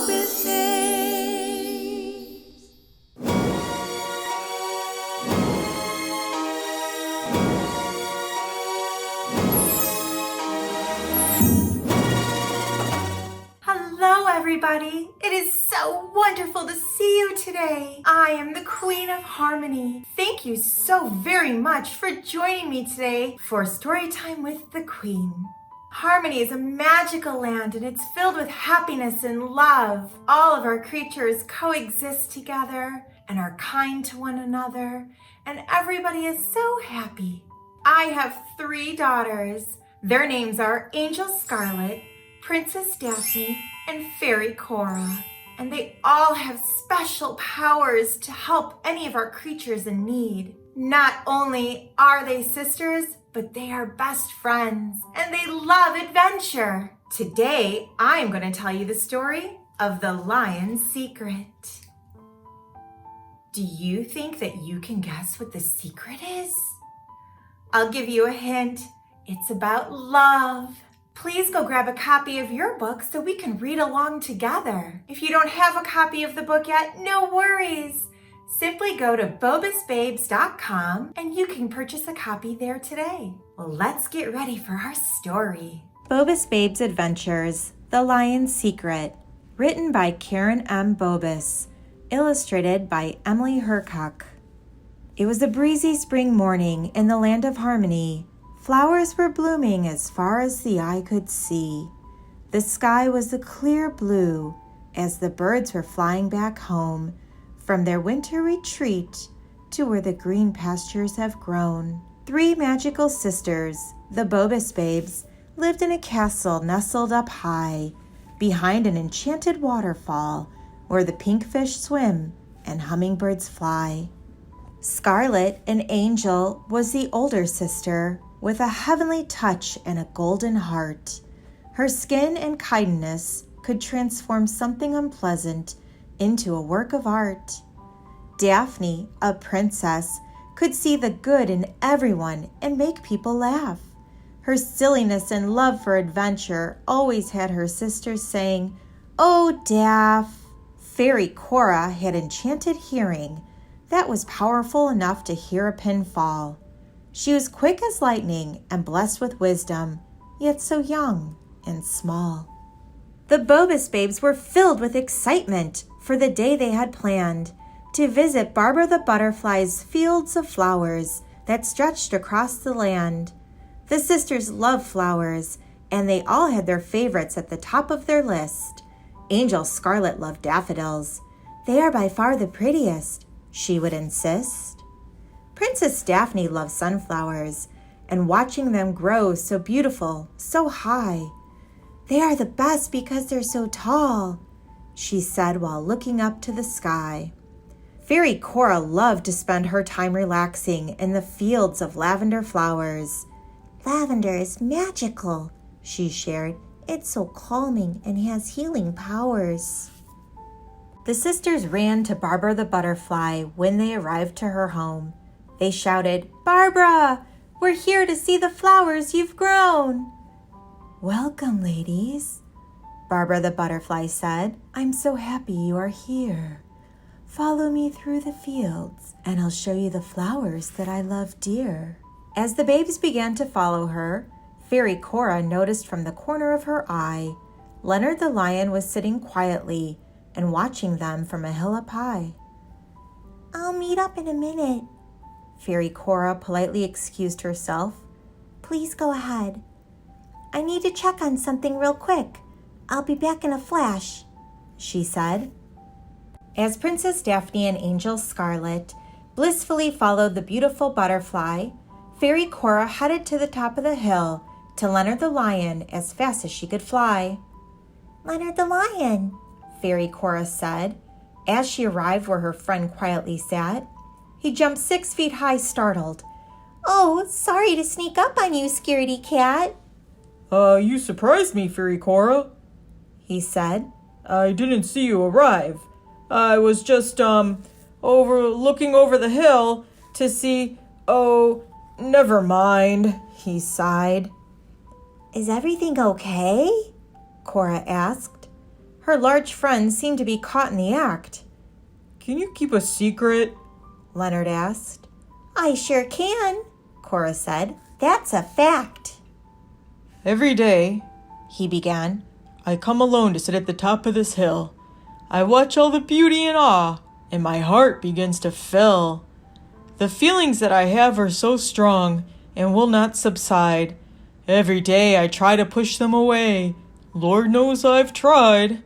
Bobos Babes. Hello everybody! It is so wonderful to see you today. I am the Queen of Harmony. Thank you so very much for joining me today for Storytime with the Queen. Harmony is a magical land and it's filled with happiness and love. All of our creatures coexist together and are kind to one another, and everybody is so happy. I have 3 daughters. Their names are Angel Scarlet, Princess Daphne, and Fairy Cora. And they all have special powers to help any of our creatures in need. Not only are they sisters, but they are best friends and they love adventure. Today, I'm going to tell you the story of the Lion's Secret. Do you think that you can guess what the secret is? I'll give you a hint. It's about love. Please go grab a copy of your book so we can read along together. If you don't have a copy of the book yet, no worries. Simply go to bobosbabes.com and you can purchase a copy there today. Well, let's get ready for our story. Bobos Babes Adventures, The Lion's Secret, written by Karen Bobos, illustrated by Emily Hercock. It was a breezy spring morning in the land of Harmony. Flowers were blooming as far as the eye could see. The sky was a clear blue as the birds were flying back home from their winter retreat to where the green pastures have grown. 3 magical sisters, the Bobos Babes, lived in a castle nestled up high behind an enchanted waterfall where the pinkfish swim and hummingbirds fly. Scarlet, an angel, was the older sister with a heavenly touch and a golden heart. Her skin and kindness could transform something unpleasant into a work of art. Daphne, a princess, could see the good in everyone and make people laugh. Her silliness and love for adventure always had her sisters saying, "Oh, Daph." Fairy Cora had enchanted hearing that was powerful enough to hear a pin fall. She was quick as lightning and blessed with wisdom, yet so young and small. The Bobos Babes were filled with excitement for the day they had planned to visit Barbara the Butterfly's fields of flowers that stretched across the land. The sisters loved flowers, and they all had their favorites at the top of their list. Angel Scarlet loved daffodils. "They are by far the prettiest," she would insist. Princess Daphne loved sunflowers and watching them grow so beautiful, so high. "They are the best because they're so tall," she said while looking up to the sky. Fairy Cora loved to spend her time relaxing in the fields of lavender flowers. "Lavender is magical," she shared. "It's so calming and has healing powers." The sisters ran to Barbara the Butterfly when they arrived to her home. They shouted, "Barbara, we're here to see the flowers you've grown." "Welcome, ladies," Barbara the Butterfly said. "I'm so happy you are here. Follow me through the fields, and I'll show you the flowers that I love dear." As the babes began to follow her, Fairy Cora noticed from the corner of her eye, Leonard the lion was sitting quietly and watching them from a hill up high. "I'll meet up in a minute," Fairy Cora politely excused herself. "Please go ahead. I need to check on something real quick. I'll be back in a flash," she said. As Princess Daphne and Angel Scarlet blissfully followed the beautiful butterfly, Fairy Cora headed to the top of the hill to Leonard the lion as fast as she could fly. "Leonard the lion," Fairy Cora said, as she arrived where her friend quietly sat. He jumped 6 feet high, startled. "Oh, sorry to sneak up on you, scaredy cat." You surprised me, Fairy Cora," he said. "I didn't see you arrive. I was just, looking over the hill to see, oh, never mind," he sighed. "Is everything okay?" Cora asked. Her large friend seemed to be caught in the act. Can you keep a secret? Leonard asked. I sure can, Cora said. That's a fact. Every day, he began, I come alone to sit at the top of this hill. I watch all the beauty and awe, and my heart begins to fill. The feelings that I have are so strong and will not subside. Every day I try to push them away. Lord knows I've tried.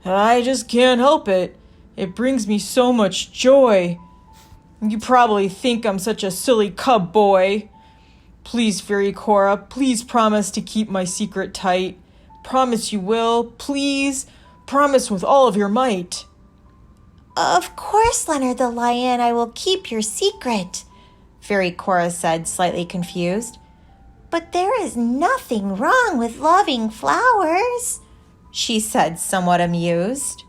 I just can't help it. It brings me so much joy. You probably think I'm such a silly cub boy. Please, Fairy Cora, please promise to keep my secret tight. Promise you will, please. Promise with all of your might. Of course, Leonard the Lion, I will keep your secret, Fairy Cora said, slightly confused. But there is nothing wrong with loving flowers, she said, somewhat amused.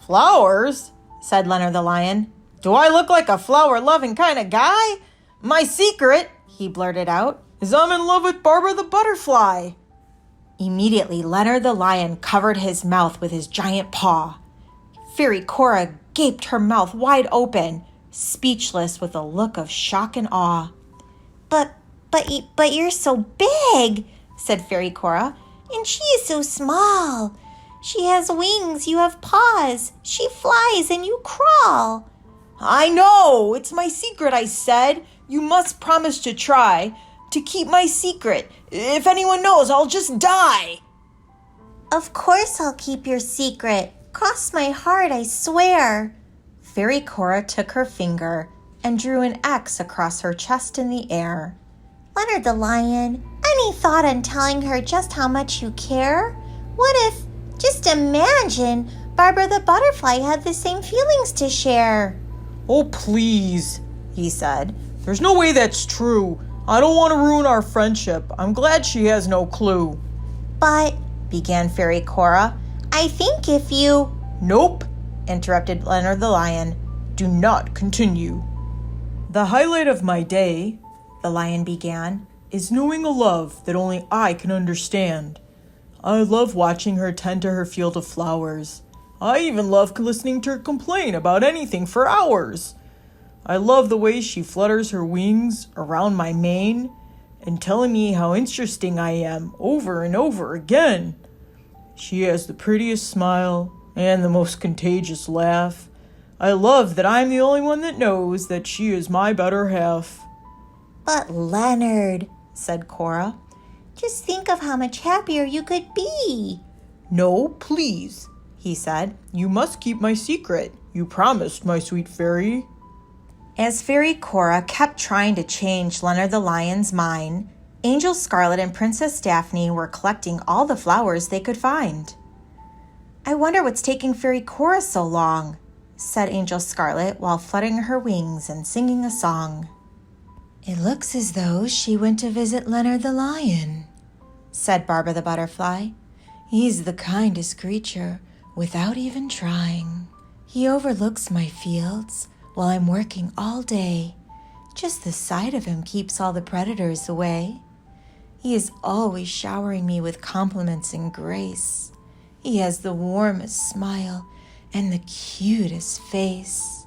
Flowers? Said Leonard the Lion. Do I look like a flower-loving kind of guy? My secret, he blurted out, is I'm in love with Barbara the Butterfly. Immediately, Leonard the Lion covered his mouth with his giant paw. Fairy Cora gaped her mouth wide open, speechless with a look of shock and awe. But you're so big, said Fairy Cora, and she is so small. She has wings, you have paws. She flies and you crawl. I know, it's my secret, I said. You must promise to try to keep my secret. If anyone knows, I'll just die. Of course I'll keep your secret. Cross my heart, I swear. Fairy Cora took her finger and drew an X across her chest in the air. Leonard the Lion, any thought on telling her just how much you care? What if, just imagine, Barbara the Butterfly had the same feelings to share? Oh, please, he said. There's no way that's true. I don't want to ruin our friendship. I'm glad she has no clue. But, began Fairy Cora, I think if you... Nope, interrupted Leonard the Lion. Do not continue. The highlight of my day, the lion began, is knowing a love that only I can understand. I love watching her tend to her field of flowers. I even love listening to her complain about anything for hours. I love the way she flutters her wings around my mane and telling me how interesting I am over and over again. She has the prettiest smile and the most contagious laugh. I love that I'm the only one that knows that she is my better half. But Leonard, said Cora, just think of how much happier you could be. No, please, he said. You must keep my secret. You promised, my sweet fairy. As Fairy Cora kept trying to change Leonard the Lion's mind, Angel Scarlet and Princess Daphne were collecting all the flowers they could find. I wonder what's taking Fairy Cora so long, said Angel Scarlet while fluttering her wings and singing a song. It looks as though she went to visit Leonard the Lion, said Barbara the Butterfly. He's the kindest creature, without even trying. He overlooks my fields while I'm working all day. Just the sight of him keeps all the predators away. He is always showering me with compliments and grace. He has the warmest smile and the cutest face.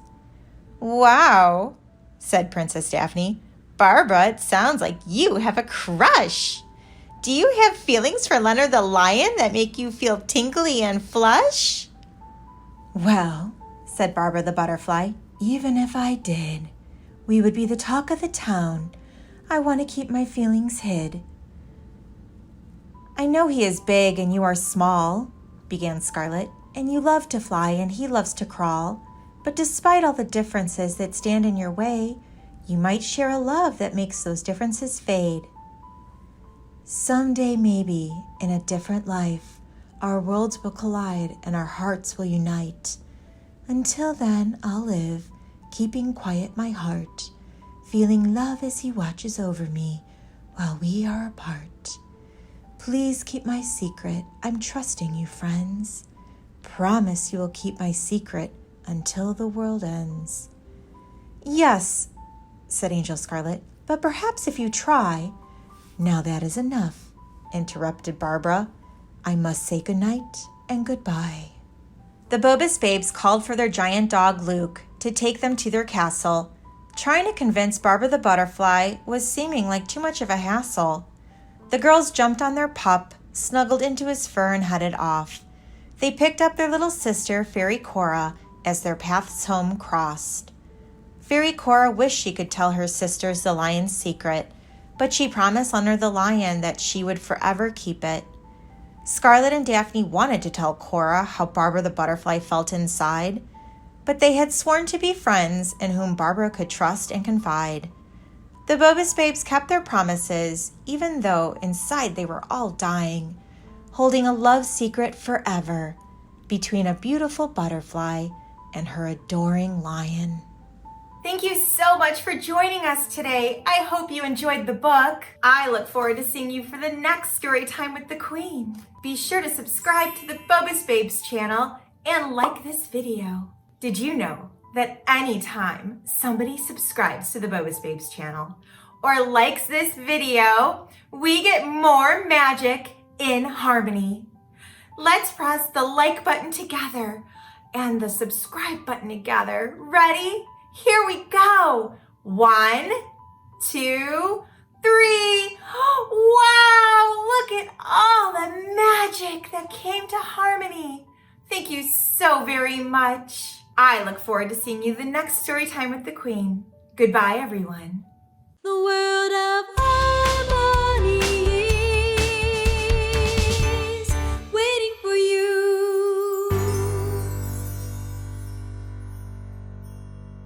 Wow, said Princess Daphne. Barbara, it sounds like you have a crush. Do you have feelings for Leonard the Lion that make you feel tingly and flush? Well, said Barbara the Butterfly, even if I did, we would be the talk of the town. I want to keep my feelings hid. I know he is big and you are small, began Scarlet, and you love to fly and he loves to crawl. But despite all the differences that stand in your way, you might share a love that makes those differences fade. Someday, maybe, in a different life, our worlds will collide and our hearts will unite. Until then, I'll live, keeping quiet my heart, feeling love as he watches over me while we are apart. Please keep my secret. I'm trusting you, friends. Promise you will keep my secret until the world ends. Yes, said Angel Scarlet, but perhaps if you try. Now that is enough, interrupted Barbara. I must say goodnight. and goodbye. The Bobos Babes called for their giant dog Luke to take them to their castle. Trying to convince Barbara the butterfly was seeming like too much of a hassle. The girls jumped on their pup, snuggled into his fur, and headed off. They picked up their little sister, Fairy Cora, as their paths home crossed. Fairy Cora wished she could tell her sisters the lion's secret, but she promised under the lion that she would forever keep it. Scarlet and Daphne wanted to tell Cora how Barbara the butterfly felt inside, but they had sworn to be friends in whom Barbara could trust and confide. The Bobos Babes kept their promises, even though inside they were all dying, holding a love secret forever between a beautiful butterfly and her adoring lion. Thank you so much for joining us today. I hope you enjoyed the book. I look forward to seeing you for the next story time with the Queen. Be sure to subscribe to the Bobos Babes channel and like this video. Did you know that anytime somebody subscribes to the Bobos Babes channel or likes this video, we get more magic in harmony? Let's press the like button together and the subscribe button together. Ready? Here we go. 1, 2, 3. Wow, look at all the magic that came to harmony. Thank you so very much. I look forward to seeing you the next story time with the Queen. Goodbye, everyone. The world of